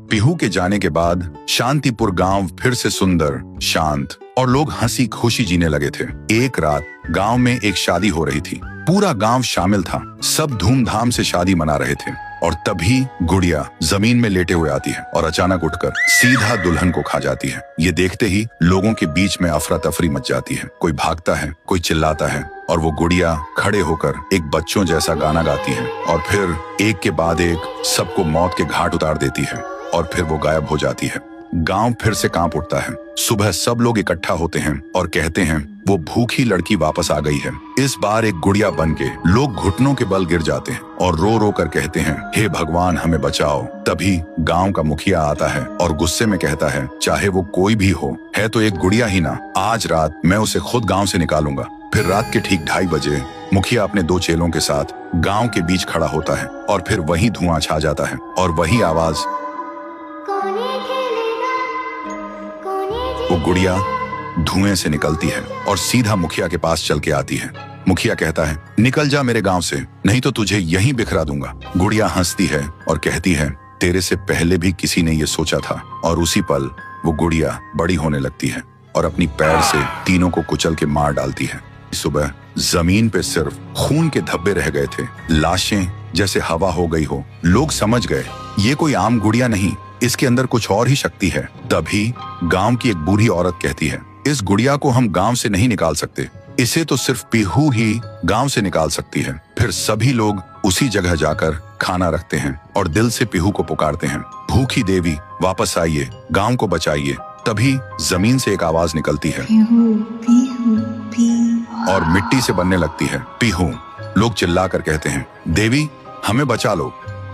पीहू के जाने के बाद शांतिपुर गांव फिर से सुंदर, शांत और लोग हंसी खुशी जीने लगे थे। एक रात गांव में एक शादी हो रही थी। पूरा गांव शामिल था। सब धूमधाम से शादी मना रहे थे और तभी गुड़िया जमीन में लेटे हुए आती है और अचानक उठकर सीधा दुल्हन को खा जाती है। ये देखते ही लोगों के बीच में अफरा तफरी मच जाती है। कोई भागता है, कोई चिल्लाता है और वो गुड़िया खड़े होकर एक बच्चों जैसा गाना गाती है और फिर एक के बाद एक सबको मौत के घाट उतार देती है और फिर वो गायब हो जाती है। गांव फिर से कांप उठता है। सुबह सब लोग इकट्ठा होते हैं और कहते हैं वो भूखी लड़की वापस आ गई है। इस बार एक गुड़िया बनके लोग घुटनों के बल गिर जाते हैं और रो रो कर कहते हैं, हे भगवान हमें बचाओ। तभी गांव का मुखिया आता है और गुस्से में कहता है, चाहे वो कोई भी हो, है तो एक गुड़िया ही ना, आज रात मैं उसे खुद गाँव से निकालूंगा। फिर रात के ठीक 2:30 बजे मुखिया अपने 2 चेलों के साथ गांव के बीच खड़ा होता है और फिर वही धुआं छा जाता है और वही आवाज, वो गुड़िया धुएं से निकलती है और सीधा मुखिया के पास चल के आती है। मुखिया कहता है, निकल जा मेरे गांव से, नहीं तो तुझे यहीं बिखरा दूंगा। गुड़िया हंसती है और कहती है, तेरे से पहले भी किसी ने ये सोचा था। और उसी पल वो गुड़िया बड़ी होने लगती है और अपनी पैर से तीनों को कुचल के मार डालती है। सुबह जमीन पे सिर्फ खून के धब्बे रह गए थे, लाशें जैसे हवा हो गई हो। लोग समझ गए ये कोई आम गुड़िया नहीं, इसके अंदर कुछ और ही शक्ति है। तभी गांव की एक बूढ़ी औरत कहती है, इस गुड़िया को हम गांव से नहीं निकाल सकते, इसे तो सिर्फ पीहू ही गांव से निकाल सकती है। फिर सभी लोग उसी जगह जाकर खाना रखते हैं और दिल से पीहू को पुकारते हैं, भूखी देवी वापस आइए, गांव को बचाइए। तभी जमीन से एक आवाज निकलती है पीहू, पीहू, पीहू। और मिट्टी से बनने लगती है पीहू। लोग चिल्लाकर कहते हैं, देवी हमें बचा लो।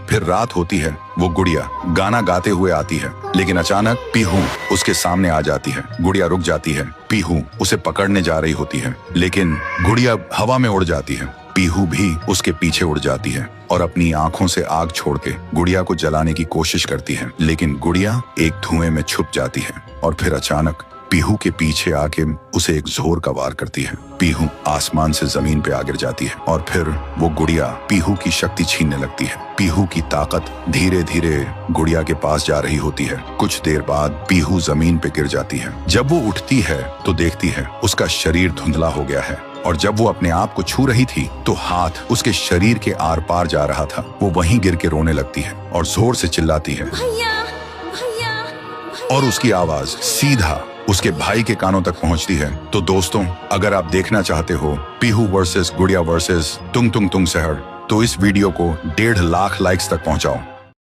फिर रात होती है। वो गुड़िया गाना गाते हुए आती है, लेकिन अचानक पीहू उसके सामने आ जाती है। गुड़िया रुक जाती है। पीहू उसे पकड़ने जा रही होती है, लेकिन गुड़िया हवा में उड़ जाती है। पीहू भी उसके पीछे उड़ जाती है और अपनी आंखों से आग छोड़ के गुड़िया को जलाने की कोशिश करती है, लेकिन गुड़िया एक धुएं में छुप जाती है और फिर अचानक पीहू के पीछे आके उसे एक जोर का वार करती है। पीहू आसमान से जमीन पे आ गिर जाती है और फिर वो गुड़िया पीहू की शक्ति छीनने लगती है। पीहू की ताकत धीरे धीरे गुड़िया के पास जा रही होती है। कुछ देर बाद पीहू जमीन पे गिर जाती है। जब वो उठती है तो देखती है उसका शरीर धुंधला हो गया है और जब वो अपने आप को छू रही थी तो हाथ उसके शरीर के आर पार जा रहा था। वो वहीं गिर के रोने लगती है और जोर से चिल्लाती है, भैया, भैया, भैया। और उसकी आवाज सीधा उसके भाई के कानों तक पहुंचती है। तो दोस्तों, अगर आप देखना चाहते हो पीहू वर्सेस गुड़िया वर्सेस तुंग तुंग तुंग सहर, तो इस वीडियो को 1.5 लाख लाइक्स तक पहुंचाओ।